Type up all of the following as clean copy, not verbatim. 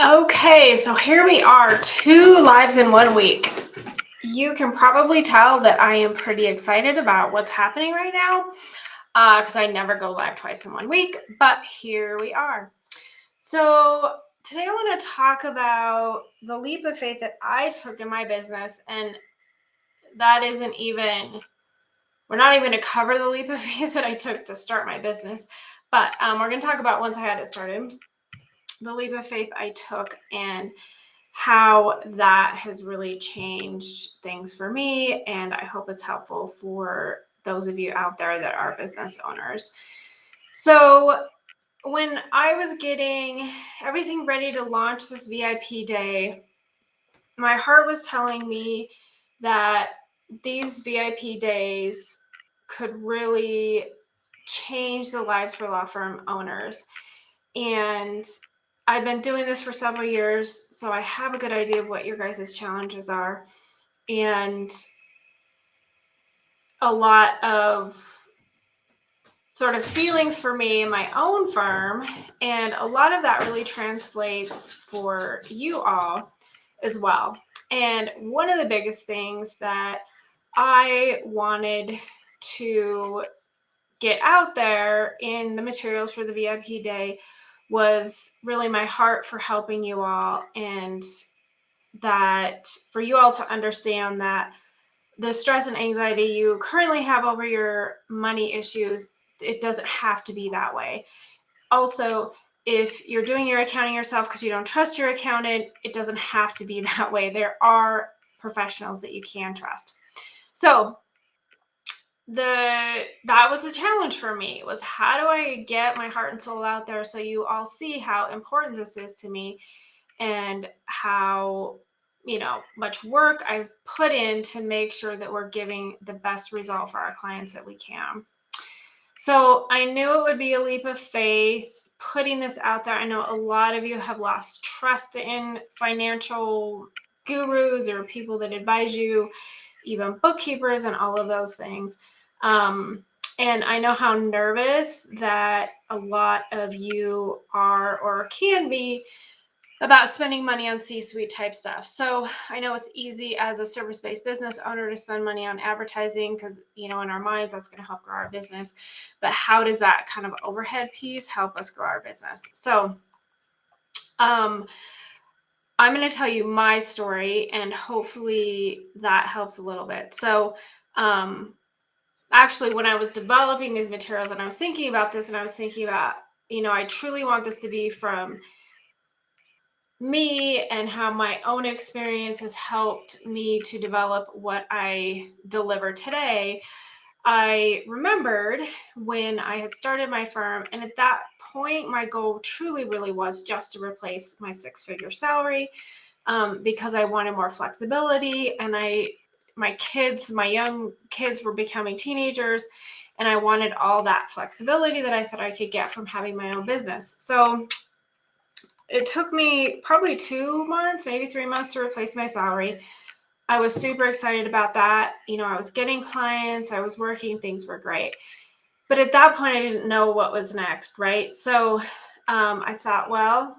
Okay, so here we are, 2 lives in 1 week. You can probably tell that I am pretty excited about what's happening right now because I never go live twice in 1 week, but here we are. So today I want to talk about the leap of faith that I took in my business, and that isn't even, we're not even going to cover the leap of faith that I took to start my business, but we're going to talk about once I had it started, the leap of faith I took and how that has really changed things for me. And I hope it's helpful for those of you out there that are business owners. So when I was getting everything ready to launch this VIP day, my heart was telling me that these VIP days could really change the lives for law firm owners. And I've been doing this for several years, so I have a good idea of what your guys' challenges are. And a lot of sort of feelings for me in my own firm. And a lot of that really translates for you all as well. And one of the biggest things that I wanted to get out there in the materials for the VIP day was really my heart for helping you all, and that for you all to understand that the stress and anxiety you currently have over your money issues, it doesn't have to be that way. Also, if you're doing your accounting yourself because you don't trust your accountant, it doesn't have to be that way. There are professionals that you can trust. So that was a challenge for me, was how do I get my heart and soul out there so you all see how important this is to me, and how much work I've put in to make sure that we're giving the best result for our clients that we can. So I knew it would be a leap of faith putting this out there. I know a lot of you have lost trust in financial gurus or people that advise you, even bookkeepers and all of those things. And I know how nervous that a lot of you are or can be about spending money on C-suite type stuff. So I know it's easy as a service-based business owner to spend money on advertising because, in our minds, that's going to help grow our business. But how does that kind of overhead piece help us grow our business? So I'm going to tell you my story, and hopefully that helps a little bit. So actually, when I was developing these materials and I was thinking about this, and I was thinking about, I truly want this to be from me and how my own experience has helped me to develop what I deliver today. I remembered when I had started my firm, and at that point, my goal truly really was just to replace my 6-figure salary, because I wanted more flexibility, and my young kids were becoming teenagers, and I wanted all that flexibility that I thought I could get from having my own business. So it took me probably 2 months, maybe 3 months to replace my salary. I was super excited about that. I was getting clients, I was working, things were great. But at that point, I didn't know what was next, right? So I thought, well,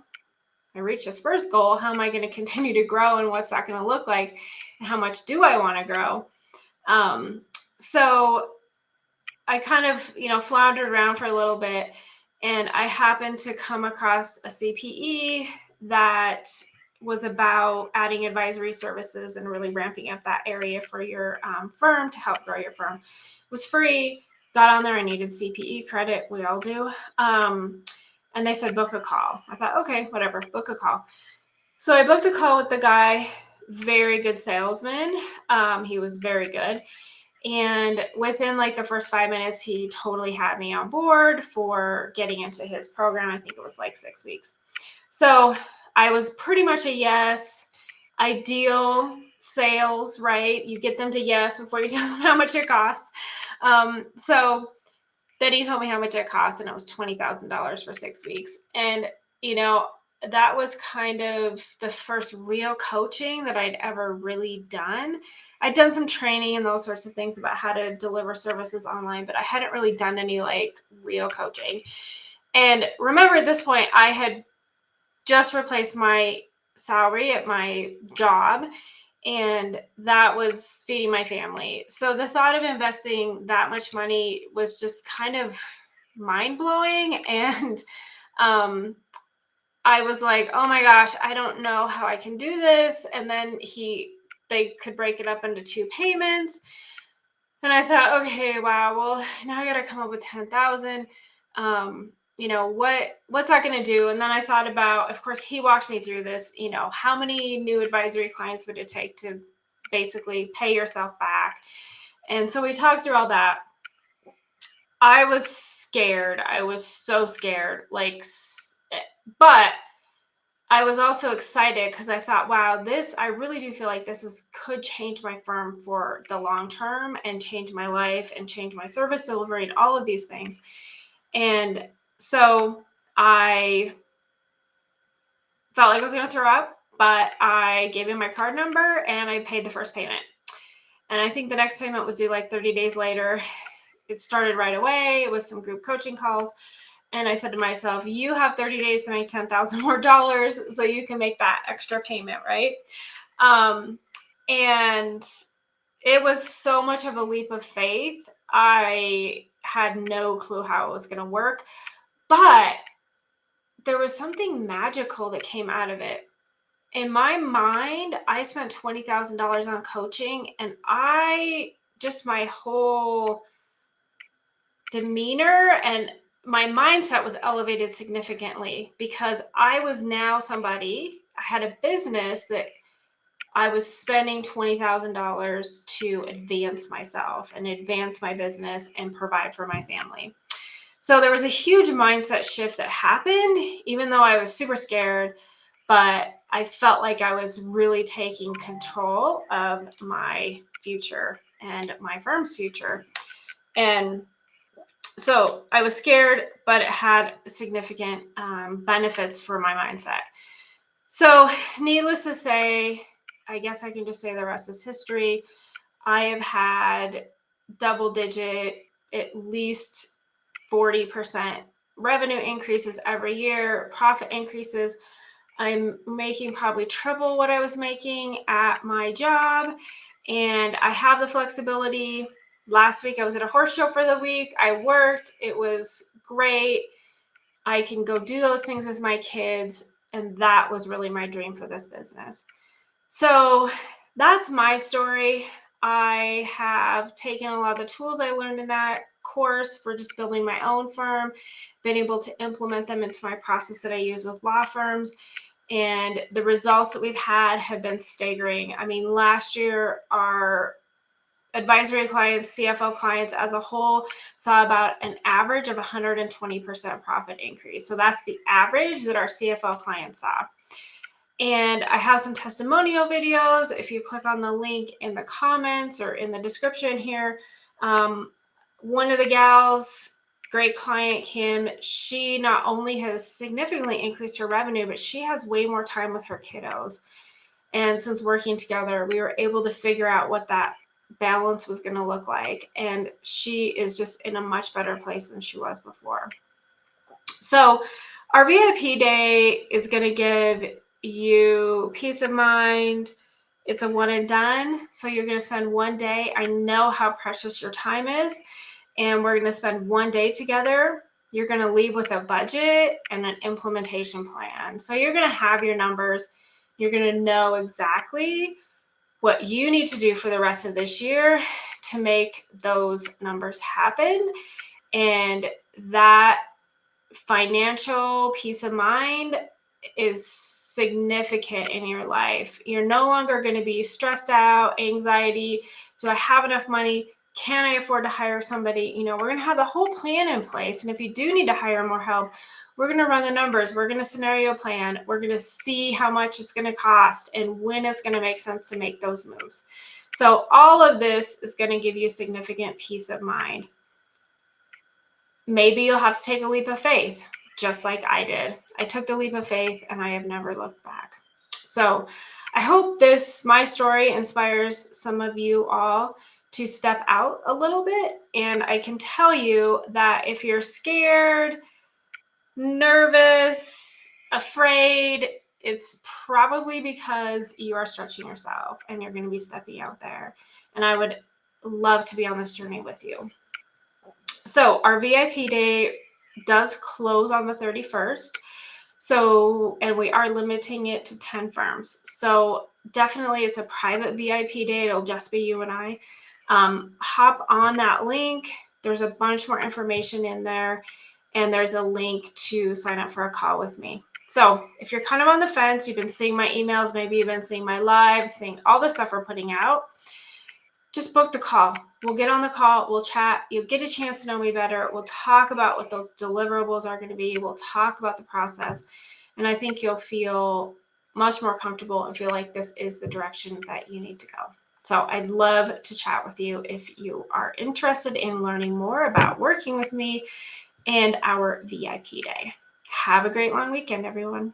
I reached this first goal. How am I going to continue to grow, and what's that going to look like? And how much do I want to grow? So I kind of, floundered around for a little bit, and I happened to come across a CPE that was about adding advisory services and really ramping up that area for your firm to help grow your firm. It was free. Got on there. I needed CPE credit. We all do. And they said, book a call. I thought, okay, whatever, book a call. So I booked a call with the guy, very good salesman. He was very good. And within like the first 5 minutes, he totally had me on board for getting into his program. I think it was like 6 weeks. So I was pretty much a yes. Ideal sales, right? You get them to yes before you tell them how much it costs. So then he told me how much it cost, and it was $20,000 for 6 weeks. And, that was kind of the first real coaching that I'd ever really done. I'd done some training and those sorts of things about how to deliver services online, but I hadn't really done any like real coaching. And remember, at this point, I had just replaced my salary at my job, and that was feeding my family. So the thought of investing that much money was just kind of mind-blowing. And I was like, oh my gosh, I don't know how I can do this. And then they could break it up into 2 payments. And I thought, okay, wow, well, now I got to come up with 10,000. What's that going to do? And then I thought about, of course, he walked me through this, how many new advisory clients would it take to basically pay yourself back? And so we talked through all that. I was scared. I was so scared, but I was also excited because I thought, wow, I really do feel like could change my firm for the long term and change my life and change my service delivery and all of these things. And so I felt like I was going to throw up, but I gave him my card number and I paid the first payment. And I think the next payment was due like 30 days later. It started right away with some group coaching calls. And I said to myself, you have 30 days to make $10,000 more so you can make that extra payment, right? And it was so much of a leap of faith. I had no clue how it was going to work, but there was something magical that came out of it. In my mind, I spent $20,000 on coaching, and my whole demeanor and my mindset was elevated significantly because I was now I had a business that I was spending $20,000 to advance myself and advance my business and provide for my family. So there was a huge mindset shift that happened, even though I was super scared, but I felt like I was really taking control of my future and my firm's future. And so I was scared, but it had significant benefits for my mindset. So needless to say, I guess I can just say the rest is history. I have had double-digit, at least 40% revenue increases every year, profit increases. I'm making probably triple what I was making at my job, and I have the flexibility. Last week I was at a horse show for the week. I worked. It was great. I can go do those things with my kids, and that was really my dream for this business. So that's my story. I have taken a lot of the tools I learned in that course for just building my own firm, been able to implement them into my process that I use with law firms. And the results that we've had have been staggering. I mean, last year, our advisory clients, CFO clients as a whole saw about an average of 120% profit increase. So that's the average that our CFO clients saw. And I have some testimonial videos. If you click on the link in the comments or in the description here, one of the gals, great client, Kim, she not only has significantly increased her revenue, but she has way more time with her kiddos. And since working together, we were able to figure out what that balance was going to look like. And she is just in a much better place than she was before. So our VIP day is going to give you peace of mind. It's a one and done. So you're going to spend one day. I know how precious your time is. And we're going to spend one day together. You're going to leave with a budget and an implementation plan. So you're going to have your numbers. You're going to know exactly what you need to do for the rest of this year to make those numbers happen. And that financial peace of mind is significant in your life. You're no longer going to be stressed out, anxiety. Do I have enough money? Can I afford to hire somebody? We're going to have the whole plan in place. And if you do need to hire more help, we're going to run the numbers. We're going to scenario plan. We're going to see how much it's going to cost and when it's going to make sense to make those moves. So all of this is going to give you significant peace of mind. Maybe you'll have to take a leap of faith, just like I did. I took the leap of faith and I have never looked back. So I hope my story inspires some of you all to step out a little bit. And I can tell you that if you're scared, nervous, afraid, it's probably because you are stretching yourself and you're going to be stepping out there. And I would love to be on this journey with you. So our VIP day does close on the 31st. So, and we are limiting it to 10 firms. So definitely it's a private VIP day. It'll just be you and I. Hop on that link. There's a bunch more information in there. And there's a link to sign up for a call with me. So if you're kind of on the fence, you've been seeing my emails, maybe you've been seeing my lives, seeing all the stuff we're putting out, just book the call. We'll get on the call. We'll chat. You'll get a chance to know me better. We'll talk about what those deliverables are going to be. We'll talk about the process. And I think you'll feel much more comfortable and feel like this is the direction that you need to go. So I'd love to chat with you if you are interested in learning more about working with me and our VIP day. Have a great long weekend, everyone.